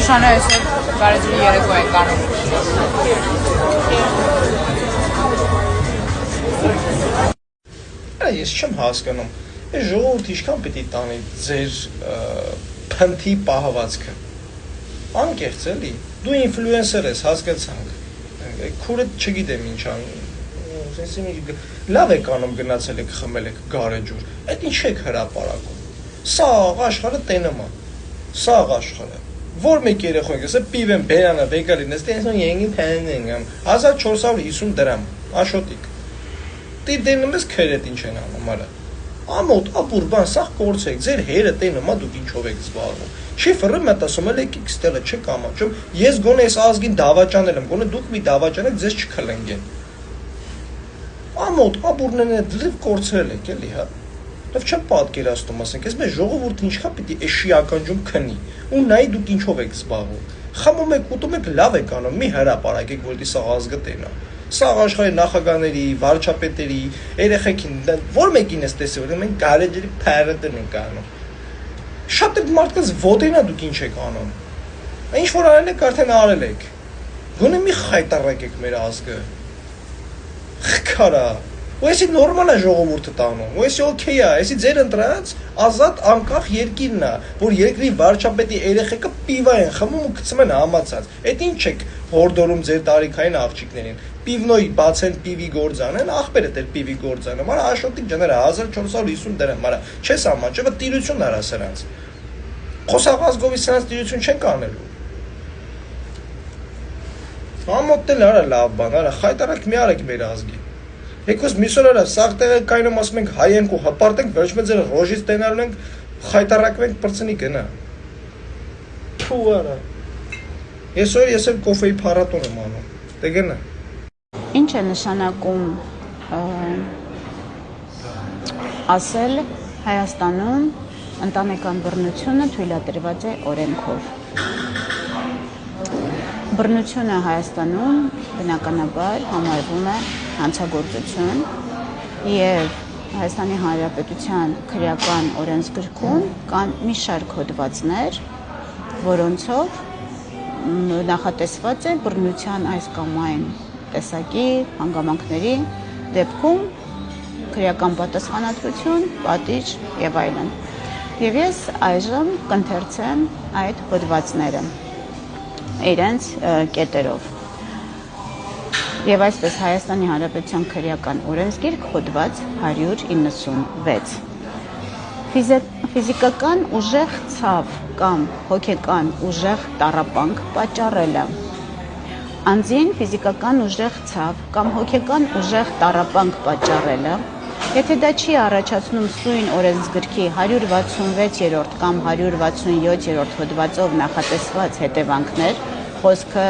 Նշանը այսօր Գարեջրի երեկո ենք անում։ Ես չեմ հասկանում, այս ժողովուրդը ինչքան պիտի տանի ձեր փնթի պահվածքը։ Անկեղծ էլի, դու ինֆլուենսեր ես, հասկացանք, քուրդ չգիտեմ ինչ լավ եք անում գնացել եք խմել եք գարեջուր, այդ ինչ եք հրապարակում, սաղ աշխարհը տենում է, սաղ աշխարհը, որ մեկ երեխա ենք, ասա պիվեմ բերանը վեգալին, ես տենսոն ենգին փեն եմ, 1450 դրամ, աշոտիկ, դենում ես քերետ ինչ են անում, արա, ամոտ, ապուր բան, սաղ կորցեք, ձեր հերը տենում է, դուք ինչով եք զբաղվում, շիֆրը մտասում էլ եք ստելը չեք ամաչում, ես գոնե ես ազգին դավաճանել եմ, գոնե դուք մի դավաճանեք, ձեզ չքլնգեն, ամոտ, ապուրներն է դրիվ կորցրել եք, էլի, հա, լավ չեմ պատկերացնում, ասենք, ես մեր ժողովուրդը ինչքան պիտի էշի ականջում քնի, ու նայի դուք ինչով եք զբաղվում, խմում եք, ուտում եք, լավ եք անում, մի հրապարակեք, որ դի սաղ ազգը տենա, սաղ աշխարհի նախագահների, վարչապետերի, երեխեքին, որ մեկին ես տեսել, որ մենք Գարեջրի փարատն ենք անում, շատ մարդկանց ոտենա դուք ինչ եք անում, ինչ որ արել եք, արդեն արել եք, գոնե մի խայտարակեք մեր ազգը, խքարա, ու եսի նորմալ է ժողովուրդը տանում, ու եսի օքեյ է, եսի ձեր ընտրած ազատ անկախ երկիրն է, որ երկրի վարչապետի երեխեքը պիվա են խմում ու գցում են համացած, այդ ինչ եք հորդորում ձեր տարիքային աղջիկներին, պիվնոյի բացեն պիվի գործանեն, աղբերը դեր պիվի գործանը, մարա աշոտիկ ջները 1450 դրամ, մարա չես ամաչը, տիրություն արա սրանց, խոսաղ ազգովի սրանց տիրություն չեն կանելու, ամոտել արա լավ բան, արա խայտարակ մի արեք մեր ազգի, եկոս միսոր արա սաղ տեղը կայնում ասում ենք հայ ենք ու հպարտ ենք, վերջում ձեր ռոժից տենալու ենք, խայտարակում ենք պրծնի գնա, թու արա, ես եմ կոֆեի փառատոն եմ անում, դե գնա, Ինչ է նշանակում ասել Հայաստանում ընտանեկան բռնությունը թույլատրված է օրենքով։ Բռնությունը Հայաստանում բնականաբար համարվում է հանցագործություն եւ Հայաստանի Հանրապետության քրեական օրենսգրքում կան մի շարք հոդվածներ, որոնցով նախատեսված է բռնության այս կամ այն տեսակի հանգամանքների դեպքում քրեական պատասխանատվություն, պատիժ եւ այլն։ Եվ ես այժմ կընթերցեմ այդ հոդվածները իրենց կետերով։ Եվ այսպես Հայաստանի Հանրապետության քրեական օրենսգիրք հոդված 196 Ֆիզիկական ուժեղ ցավ կամ հոգեկան ուժեղ տառապանք պատճառելը Անձին ֆիզիկական ուժեղ ցավ կամ հոգեկան ուժեղ տառապանք պատճառելը, եթե դա չի առաջացնում սույն օրենսգրքի 166-րդ կամ 167-րդ հոդվածով նախատեսված հետևանքներ, խոսքը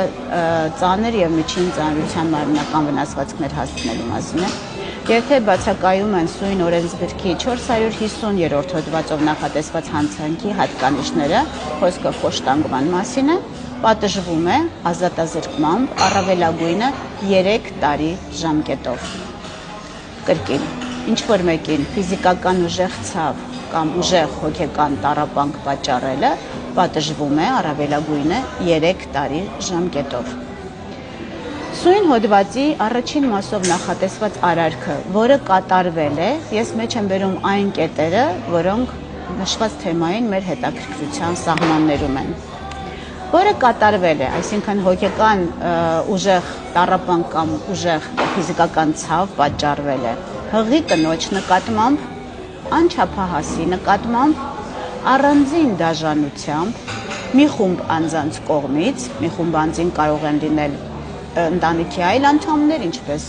ծանր եւ միջին ծանրության մարմնական վնասվածքներ հասցնելու մասին է, եւ թե բացակայում են սույն օրենսգրքի 450-րդ հոդվածով նախատեսված հանցանքի հատկանիշները, խոսքը խոշտանգման մասին է, պատժվում է ազատազրկմամբ առավելագույնը 3 տարի ժամկետով։ Կրկին, ինչ-որ մեկին ֆիզիկական ուժեղ ցավ կամ ուժեղ հոգեկան տառապանք պատճառելը պատժվում է առավելագույնը 3 տարի ժամկետով։ Սույն հոդվածի առաջին մասով նախատեսված արարքը, որը կատարվել է, ես մեջ եմ բերում այն կետերը, որոնք նշված թեմային մեր հետաքրքրության սահմաններում են։ Որը կատարվել է, այսինքն հոգեկան ուժեղ տառապանք կամ ուժեղ ֆիզիկական ցավ պատճառվել է հղի կնոջ նկատմամբ, անչափահասի նկատմամբ, առանձին դաժանությամբ, մի խումբ անձանց կողմից, մի խումբ անձին կարող են լինել ընտանիքի այլ անդամներ, ինչպես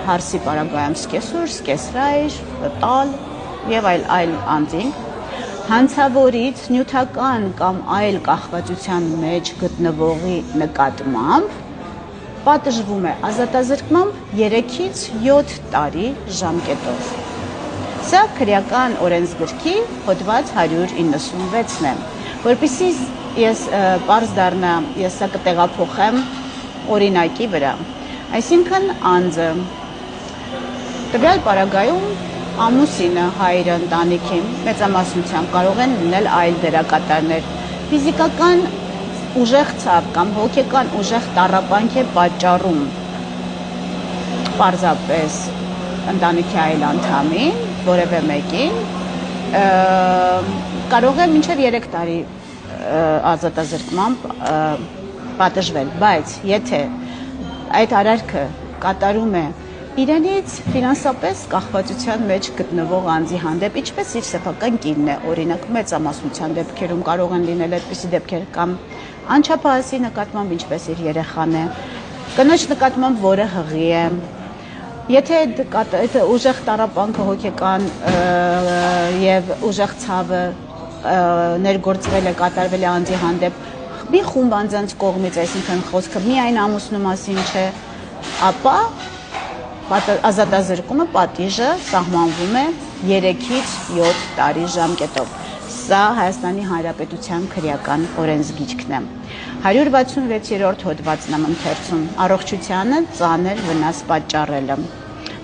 հարսի պարագայում սկեսուր, սկեսրայր, տալ եւ այլ անձին, հանցավորից նյութական կամ այլ կախվածության մեջ գտնվողի նկատմամբ պատժվում է ազատազրկմամբ 3-ից 7 տարի ժամկետով։ Սա քրեական օրենսգրքի հոդված 196-ն է, որպեսզի ես պարզ դառնա, ես սա կտեղափոխեմ օրինակի վրա։ Այսինքն անձը տվյալ պարագայում ամուսինը, հայրը, ընտանիքի մեծամասնությամբ կարող են լինել այլ դերակատարներ, ֆիզիկական ուժեղ ցավ կամ հոգեկան ուժեղ տառապանք է պատճառում պարզապես ընտանիքի այլ անդամին, որևէ մեկին, կարող է մինչև 3 տարի ազատազրկմամբ պատժվել, բայց եթե այդ արարքը կատարում է իրենից ֆինանսապես կախվածության մեջ գտնվող անձի հանդեպ, ինչպես իր սեփական կինն է, օրինակ մեծամասնության դեպքերում կարող են լինել այդպիսի դեպքեր կամ անչափահասի նկատմամբ ինչպես իր երեխան է, կնոջ նկատմամբ որը հղի է, եթե ուժեղ տառապանքը հոգեկան եւ ուժեղ ցավը ներգործվել է, կատարվել է անձի հանդեպ մի խումբ անձանց կողմից, այսինքն խոսքը միայն ամուսնու մասին չէ, ապա ազատազրկումը պատիժը սահմանվում է 3-ից 7 տարի ժամկետով։ Սա Հայաստանի Հանրապետության քրեական օրենսգիրքն է։ 166-րդ հոդվածն եմ ընթերցում. առողջությանը ծանր վնաս պատճառելը։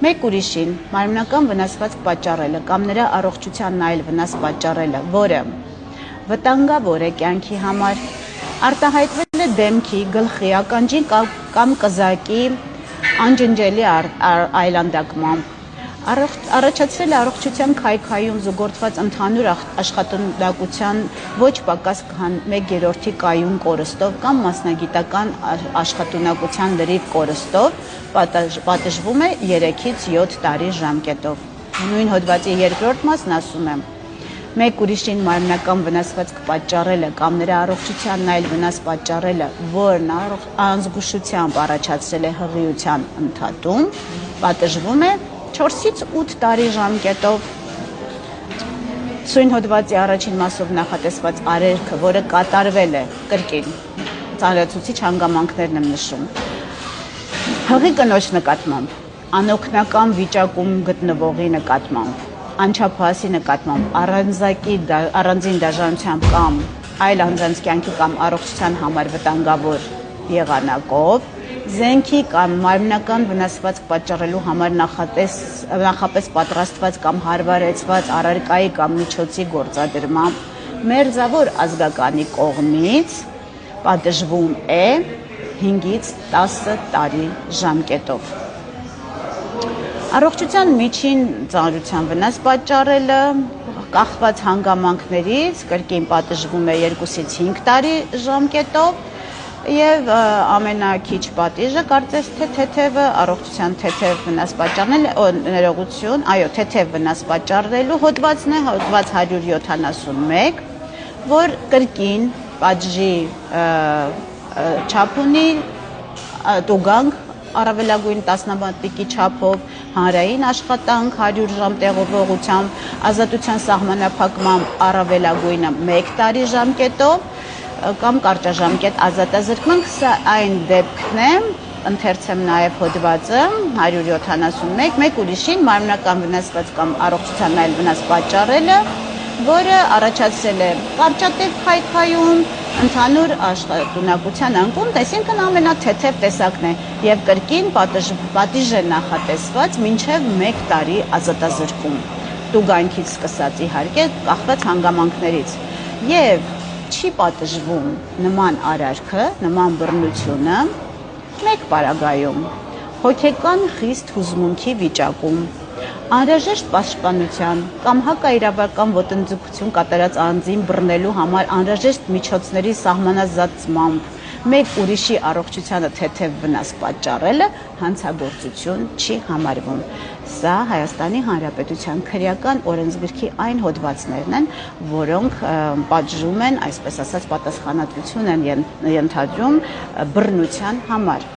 Մեկ ուրիշին մարմնական վնասվածք պատճառելը կամ նրա առողջությանն այլ վնաս պատճառելը, որը վտանգավոր է կյանքի համար, արտահայտվել է դեմքի, գլխի, ականջի կամ կզակի անջնջելի այլանդակմամբ, առաջացրել է առողջության քայքայում զուգորդված ընդհանուր աշխատունակության ոչ պակաս քան 1/3 կայուն կորստով կամ մասնագիտական աշխատունակության լրիվ կորստով, պատժվում է 3-ից 7 տարի ժամկետով։ Նույն հոդվածի երկրորդ մասն ասում է. մեկ ուրիշին մարմնական վնասվածք պատճառելը կամ նրա առողջությանն այլ վնաս պատճառելը, որն անզգուշությամբ առաջացրել է հղիության ընդհատում, պատժվում է 4-ից 8 տարի ժամկետով։ Սույն հոդվածի առաջին մասով նախատեսված արերքը, որը կատարվել է կրկին, ծանրացուցիչ հանգամանքներն եմ նշում, հղի կնոջ նկատմամբ, անօգնական վիճակում գտնվողի նկատմամբ, անչափահասի նկատմամբ, առանձին դաժանությամբ կամ այլ անձանց կյանքի կամ առողջության համար վտանգավոր եղանակով, զենքի կամ մարմնական վնասվածք պատճառելու համար նախապես պատրաստված կամ հարվարեցված առարկայի կամ միջոցի գործադրմամբ, մերձավոր ազգականի կողմից պատժվում է 5-ից 10 տարի ժամկետով։ Առողջության միջին ծանրության վնաս պատճառելը կախված հանգամանքներից կրկին պատժվում է 2-ից 5 տարի ժամկետով եւ ամենակիչ պատիժը կարծես թե թեթևը առողջության թեթև վնաս ներողություն, այո, թեթև վնաս պատճառելու հոդվածն է, հոդված 171, որ կրկին պատժի չափ ունի, տուգանք առավելագույն տասնամատիկի չափով, հանրային աշխատանք 100 ժամ տեղողությամբ, ազատության սահմանափակմամբ առավելագույնը 1 տարի ժամկետով կամ կարճաժամկետ ազատազրկման, սա այն դեպքն է, ընթերցեմ նաև հոդվածը 171, մեկ ուրիշին մարմնական վնասված կամ առողջության այլ վնաս պատճառելը, որը առաջացրել է կարճատև քայքայում, ընդհանուր աշխատունակության անկում, այսինքն ամենաթեթև տեսակն է եւ կրկին պատիժ է նախատեսված մինչեւ 1 տարի ազատազրկում, տուգանքից սկսած իհարկե կախված հանգամանքներից եւ չի պատժվում նման արարքը, նման բռնությունը մեկ պարագայում, հոգեկան խիստ հուզմունքի վիճակում, անհրաժեշտ պաշտպանության կամ հակաիրավական ոտնձգություն կատարած անձին բռնելու համար անհրաժեշտ միջոցների սահմանազատմամբ մեկ ուրիշի առողջությանը թեթև վնաս պատճառելը հանցագործություն չի համարվում։ Սա Հայաստանի Հանրապետության քրեական օրենսգրքի այն հոդվածներն են, որոնք պատժում են, այսպես ասած, պատասխանատվություն են ենթադրում բռնության համար։